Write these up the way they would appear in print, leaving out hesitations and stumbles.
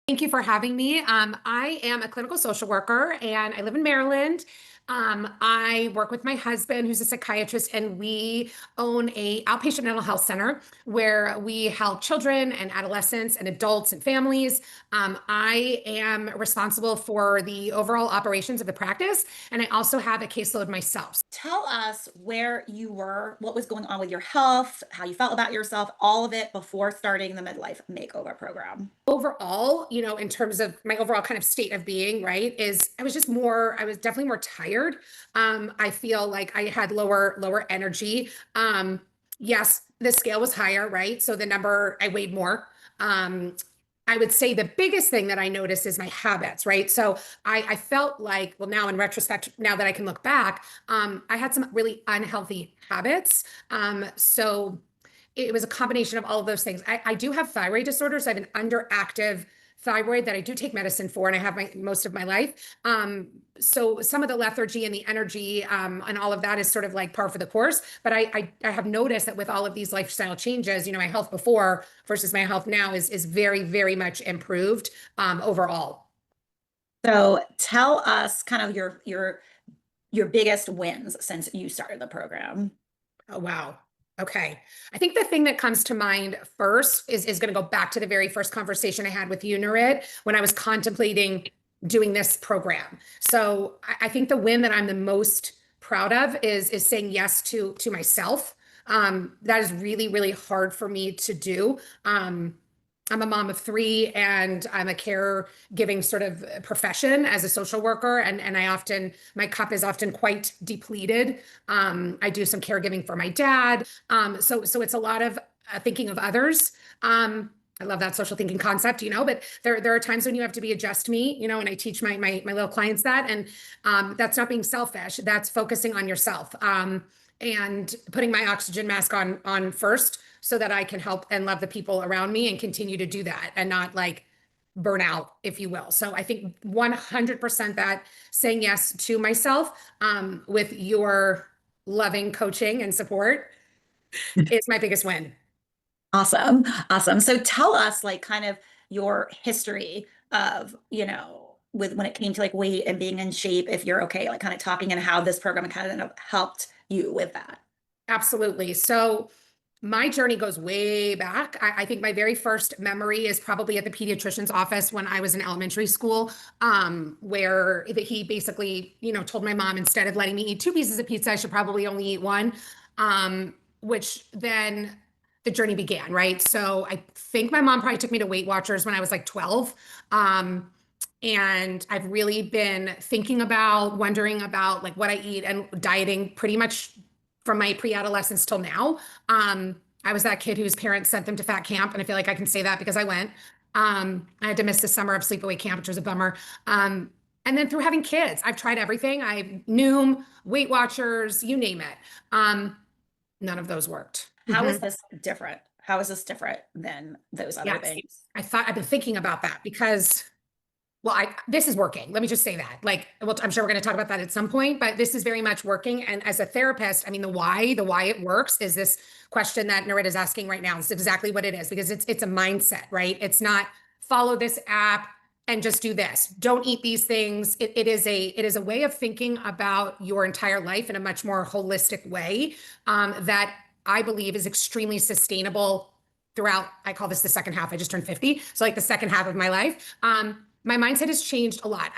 Thank you for having me. I am a clinical social worker and I live in Maryland. I work with my husband, who's a psychiatrist, and we own a outpatient mental health center where we help children and adolescents and adults and families. I am responsible for the overall operations of the practice, and I also have a caseload myself. Tell us where you were, what was going on with your health, how you felt about yourself, all of it before starting the midlife makeover program. Overall, in terms of my overall kind of state of being, right, is I was definitely more tired. I feel like I had lower energy. Yes, the scale was higher, right? So the number I weighed more. Um, I would say the biggest thing that I noticed is my habits, right? So I felt like, well, now in retrospect, now that I can look back, I had some really unhealthy habits. So it was a combination of all of those things. I do have thyroid disorders. I have an underactive thyroid that I do take medicine for, and I have most of my life. So some of the lethargy and the energy and all of that is sort of like par for the course. But I have noticed that with all of these lifestyle changes, my health before versus my health now is very, very much improved overall. So tell us kind of your biggest wins since you started the program. Oh, wow. Okay. I think the thing that comes to mind first is going to go back to the very first conversation I had with you, Nurit, when I was contemplating doing this program. So I think the win that I'm the most proud of is saying yes to myself. That is really, really hard for me to do. I'm a mom of three and I'm a caregiving sort of profession as a social worker. And my cup is often quite depleted. I do some caregiving for my dad. So it's a lot of thinking of others. I love that social thinking concept, but there are times when you have to be a just me, and I teach my little clients that. And that's not being selfish. That's focusing on yourself. And putting my oxygen mask on first so that I can help and love the people around me and continue to do that and not like burn out, if you will. So I think 100% that saying yes to myself with your loving coaching and support is my biggest win. Awesome. Awesome. So tell us like kind of your history of, with when it came to like weight and being in shape, if you're okay, like kind of talking and how this program kind of helped you with that. Absolutely. So my journey goes way back. I think my very first memory is probably at the pediatrician's office when I was in elementary school, where he basically, told my mom instead of letting me eat two pieces of pizza, I should probably only eat one, which then the journey began, right? So I think my mom probably took me to Weight Watchers when I was like 12. And I've really been wondering about like what I eat and dieting pretty much from my pre-adolescence till now. I was that kid whose parents sent them to fat camp, and I feel like I can say that because I went. I had to miss the summer of sleepaway camp, which was a bummer. And then through having kids, I've tried everything. I Noom, Weight Watchers, you name it. None of those worked. How is this different? How is this different than those other Yes, things? I've been thinking about that because well, this is working. Let me just say that. Like, well, I'm sure we're going to talk about that at some point, but this is very much working. And as a therapist, I mean, the why it works is this question that Narita is asking right now. It's exactly what it is because it's a mindset, right? It's not follow this app and just do this. Don't eat these things. It is a way of thinking about your entire life in a much more holistic way that I believe is extremely sustainable throughout. I call this the second half. I just turned 50, so like the second half of my life. My mindset has changed a lot.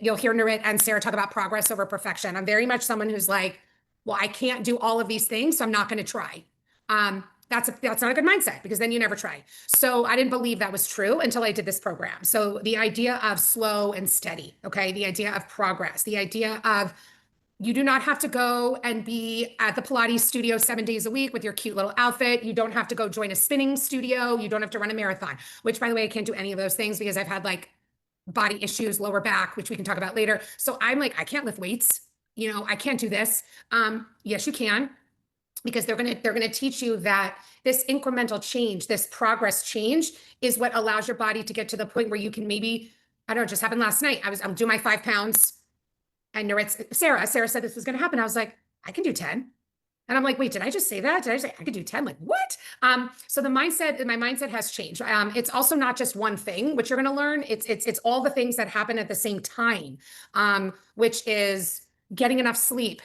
You'll hear Narit and Sarah talk about progress over perfection. I'm very much someone who's like, well, I can't do all of these things, so I'm not going to try. That's not a good mindset because then you never try. So I didn't believe that was true until I did this program. So the idea of slow and steady, okay, the idea of progress, the idea of you do not have to go and be at the Pilates studio 7 days a week with your cute little outfit. You don't have to go join a spinning studio. You don't have to run a marathon, which by the way, I can't do any of those things because I've had like body issues, lower back, which we can talk about later. So I'm like, I can't lift weights. I can't do this. Yes, you can, because they're gonna teach you that this incremental change, this progress change, is what allows your body to get to the point where you can maybe, I don't know, it just happened last night. I'm doing my 5 pounds, and Sarah said this was gonna happen. I was like, I can do 10. And I'm like, wait, did I just say that? Did I say I could do 10? Like, what? So my mindset has changed. It's also not just one thing, which you're going to learn. It's all the things that happen at the same time, which is getting enough sleep,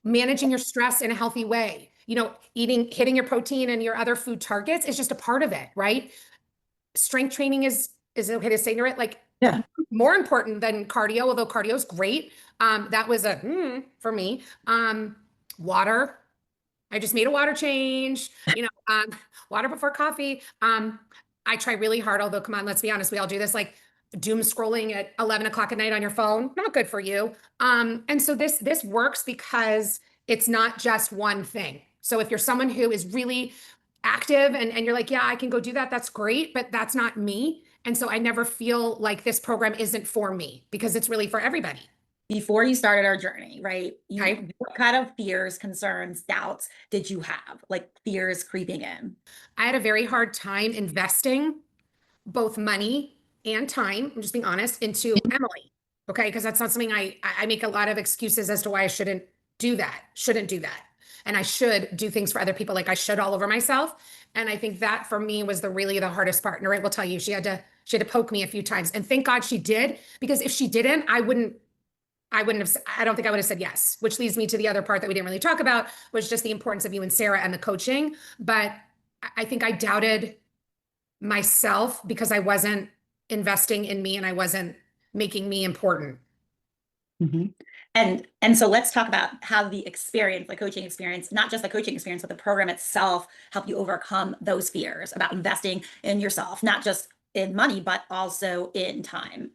managing your stress in a healthy way. Hitting your protein and your other food targets is just a part of it, right? Strength training is okay to say to it, like Yeah. more important than cardio, although cardio is great. That was for me. Water. I just made a water change, water before coffee. I try really hard, although come on, let's be honest, we all do this, like doom scrolling at 11 o'clock at night on your phone, not good for you. And so this works because it's not just one thing. So if you're someone who is really active and you're like, yeah, I can go do that, that's great, but that's not me. And so I never feel like this program isn't for me because it's really for everybody. Before you started our journey, right? Okay. What kind of fears, concerns, doubts did you have? Like fears creeping in? I had a very hard time investing both money and time, I'm just being honest, into Emily. Okay. Because that's not something I make a lot of excuses as to why I shouldn't do that. And I should do things for other people. Like I should all over myself. And I think that for me was really the hardest part. Norette will tell you she had to poke me a few times. And thank God she did, because if she didn't, I don't think I would have said yes, which leads me to the other part that we didn't really talk about, was just the importance of you and Sarah and the coaching. But I think I doubted myself because I wasn't investing in me and I wasn't making me important. Mhm. And so let's talk about how the experience, the coaching experience, not just the coaching experience, but the program itself helped you overcome those fears about investing in yourself, not just in money, but also in time.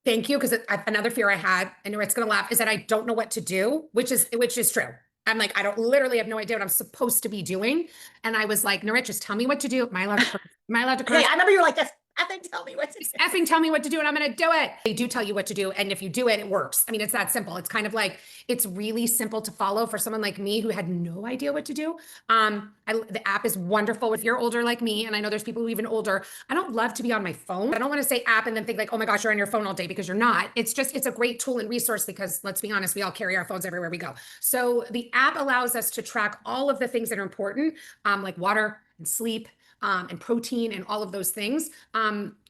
Thank you. Because another fear I had, and it's going to laugh, is that I don't know what to do, which is true. I'm like, I don't literally have no idea what I'm supposed to be doing. And I was like, Norette, just tell me what to do. Am I allowed to curse? Am I allowed to curse? Okay, I remember you were like, just effing tell me what to do. Effing tell me what to do and I'm going to do it. They do tell you what to do. And if you do it, it works. I mean, it's that simple. It's kind of like, it's really simple to follow for someone like me who had no idea what to do. The app is wonderful if you're older like me. And I know there's people who are even older. I don't love to be on my phone. I don't want to say app and then think like, oh my gosh, you're on your phone all day, because you're not. It's a great tool and resource because let's be honest, we all carry our phones everywhere we go. So the app allows us to track all of the things that are important, like water and sleep, and protein and all of those things.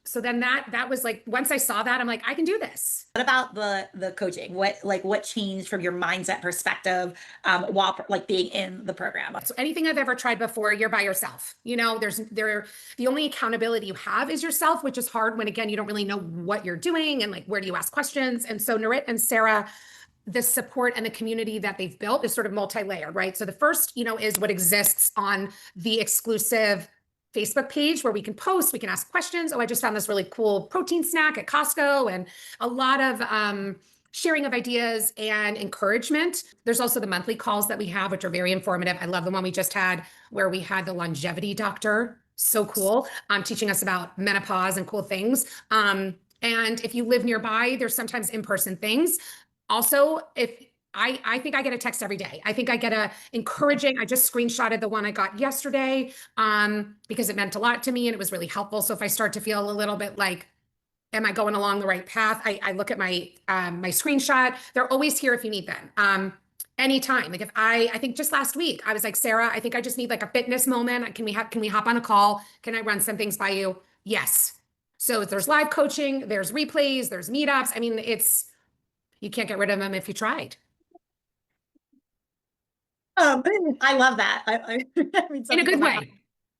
So then that was like, once I saw that, I'm like, I can do this. What about the coaching? What changed from your mindset perspective while like being in the program? So anything I've ever tried before, you're by yourself. The only accountability you have is yourself, which is hard when, again, you don't really know what you're doing and like, where do you ask questions? And so Norette and Sarah, the support and the community that they've built is sort of multi-layered, right? So the first, is what exists on the exclusive Facebook page where we can post, we can ask questions. Oh, I just found this really cool protein snack at Costco, and a lot of sharing of ideas and encouragement. There's also the monthly calls that we have, which are very informative. I love the one we just had where we had the longevity doctor. So cool. Teaching us about menopause and cool things. And if you live nearby, there's sometimes in-person things. Also, if I think I get a text every day. I think I get I just screenshotted the one I got yesterday because it meant a lot to me and it was really helpful. So if I start to feel a little bit like, am I going along the right path? I look at my screenshot. They're always here if you need them. Anytime. Like if I think just last week, I was like, Sarah, I think I just need like a fitness moment. Can we hop on a call? Can I run some things by you? Yes. So there's live coaching, there's replays, there's meetups. I mean, you can't get rid of them if you tried. I love that. I mean, In a good way.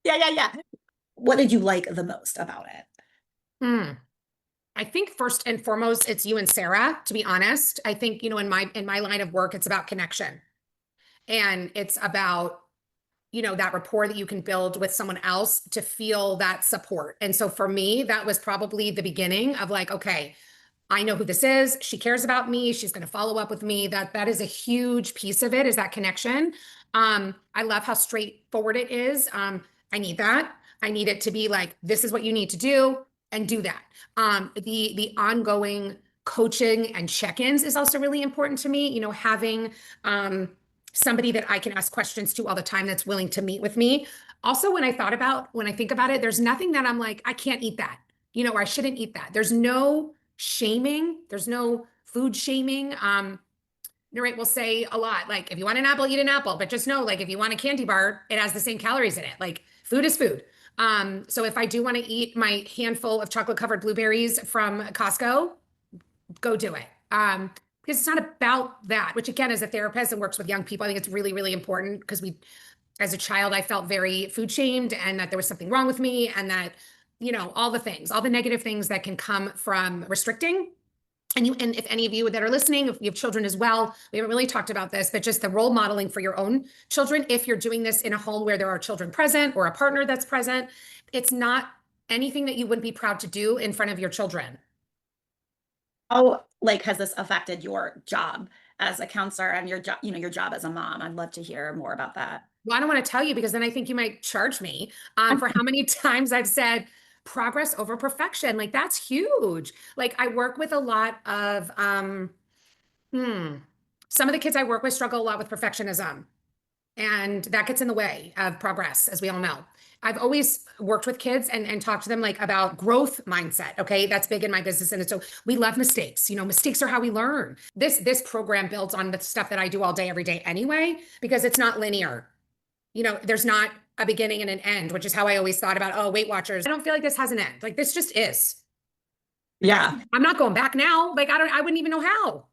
Yeah. What did you like the most about it? I think first and foremost, it's you and Sarah, to be honest. I think, in my line of work, it's about connection. And it's about, that rapport that you can build with someone else to feel that support. And so for me, that was probably the beginning of like, okay, I know who this is. She cares about me. She's going to follow up with me. That is a huge piece of it, is that connection. I love how straightforward it is. I need that. I need it to be like, this is what you need to do and do that. The ongoing coaching and check-ins is also really important to me. Having somebody that I can ask questions to all the time that's willing to meet with me. Also, when I think about it, there's nothing that I'm like, I can't eat that, or I shouldn't eat that. There's no shaming. There's no food shaming. right, will say a lot. Like, if you want an apple, eat an apple. But just know, like, if you want a candy bar, it has the same calories in it. Like, food is food. So if I do want to eat my handful of chocolate covered blueberries from Costco, go do it. Because it's not about that, which again, as a therapist and works with young people, I think it's really, really important because as a child, I felt very food shamed and that there was something wrong with me and that, all the things, all the negative things that can come from restricting. And if any of you that are listening, if you have children as well, we haven't really talked about this, but just the role modeling for your own children. If you're doing this in a home where there are children present or a partner that's present, it's not anything that you wouldn't be proud to do in front of your children. How, like, has this affected your job as a counselor and your job, your job as a mom? I'd love to hear more about that. Well, I don't want to tell you because then I think you might charge me for how many times I've said progress over perfection. Like, that's huge. Like, I work with a lot of some of the kids I work with struggle a lot with perfectionism, and that gets in the way of progress, as we all know. I've always worked with kids and talked to them like about growth mindset. Okay. That's big in my business. And so we love mistakes. Mistakes are how we learn. This program builds on the stuff that I do all day, every day anyway, because it's not linear. There's not a beginning and an end, which is how I always thought about, Weight Watchers. I don't feel like this has an end. Like, this just is. Yeah. I'm not going back now. Like, I wouldn't even know how.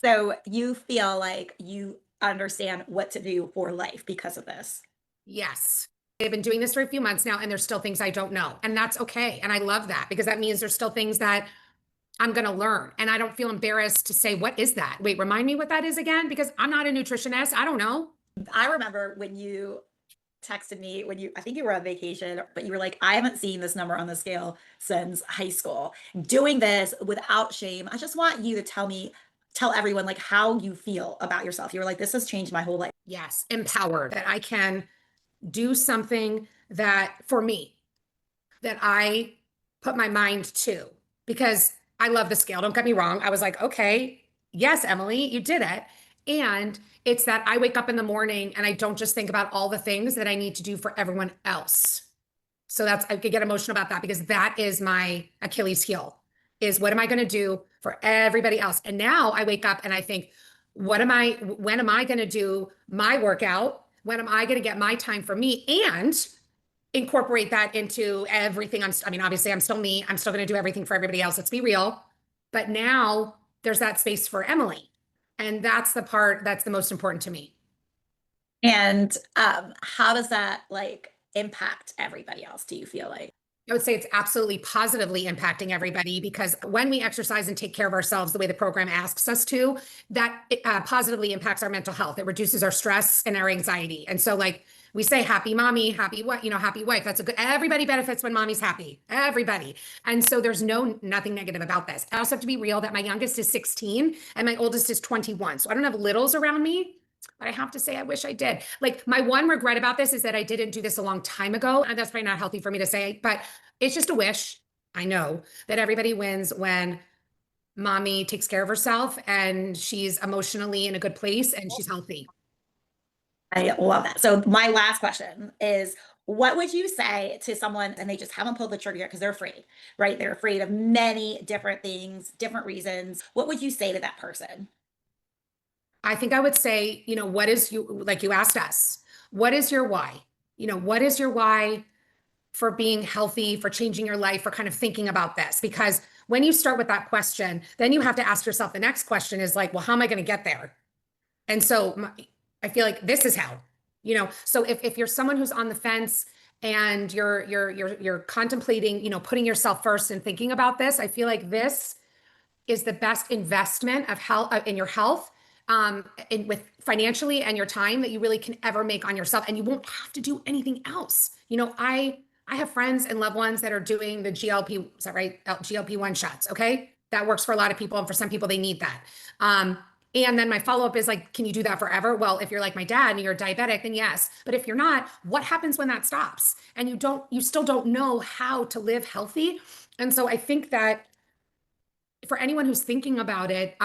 So you feel like you understand what to do for life because of this? Yes. I've been doing this for a few months now, and there's still things I don't know. And that's okay. And I love that because that means there's still things that I'm going to learn. And I don't feel embarrassed to say, what is that? Wait, remind me what that is again, because I'm not a nutritionist. I don't know. I remember when you texted me I think you were on vacation, but you were like, I haven't seen this number on the scale since high school. Doing this without shame. I just want you to tell everyone like how you feel about yourself. You were like, this has changed my whole life. Yes. Empowered that I can do something that for me, that I put my mind to, because I love the scale. Don't get me wrong. I was like, okay, yes, Emily, you did it. And it's that I wake up in the morning and I don't just think about all the things that I need to do for everyone else. So I could get emotional about that because that is my Achilles heel, is what am I going to do for everybody else? And now I wake up and I think, when am I going to do my workout? When am I going to get my time for me and incorporate that into everything? Obviously I'm still me. I'm still going to do everything for everybody else. Let's be real. But now there's that space for Emily. And that's the part that's the most important to me. And how does that like impact everybody else, do you feel like? I would say it's absolutely positively impacting everybody, because when we exercise and take care of ourselves the way the program asks us to, that positively impacts our mental health. It reduces our stress and our anxiety. And so, like we say, happy mommy, happy what, happy wife. That's everybody benefits when mommy's happy, everybody. And so there's nothing negative about this. I also have to be real that my youngest is 16 and my oldest is 21. So I don't have littles around me. But I have to say, I wish I did. Like, my one regret about this is that I didn't do this a long time ago. And that's probably not healthy for me to say, but it's just a wish. I know that everybody wins when mommy takes care of herself and she's emotionally in a good place and she's healthy. I love that. So my last question is, what would you say to someone and they just haven't pulled the trigger yet because they're afraid, right? They're afraid of many different things, different reasons. What would you say to that person? I think I would say, what is like you asked us, what is your why? What is your why for being healthy, for changing your life, for kind of thinking about this? Because when you start with that question, then you have to ask yourself, the next question is like, well, how am I going to get there? And so I feel like this is how, so if you're someone who's on the fence and you're contemplating, putting yourself first and thinking about this, I feel like this is the best investment of health in your health, with financially and your time that you really can ever make on yourself. And you won't have to do anything else. I have friends and loved ones that are doing the GLP, is that right? GLP-1 shots. Okay. That works for a lot of people. And for some people, they need that. And then my follow-up is like, can you do that forever? Well, if you're like my dad and you're diabetic, then yes. But if you're not, what happens when that stops? And you still don't know how to live healthy. And so I think that for anyone who's thinking about it,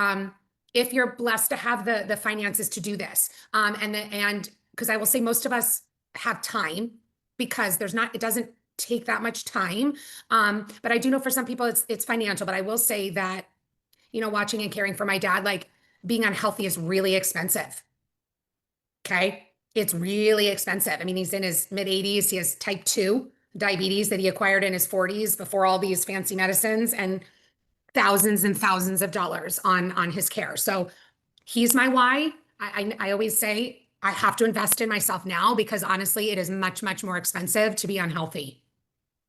if you're blessed to have the finances to do this, and because I will say most of us have time, because it doesn't take that much time. But I do know for some people it's financial. But I will say that, watching and caring for my dad, like, being unhealthy is really expensive. Okay. It's really expensive. I mean, he's in his mid 80s. He has type 2 diabetes that he acquired in his 40s before all these fancy medicines, and thousands and thousands of dollars on his care. So he's my why. I always say I have to invest in myself now because honestly, it is much, much more expensive to be unhealthy.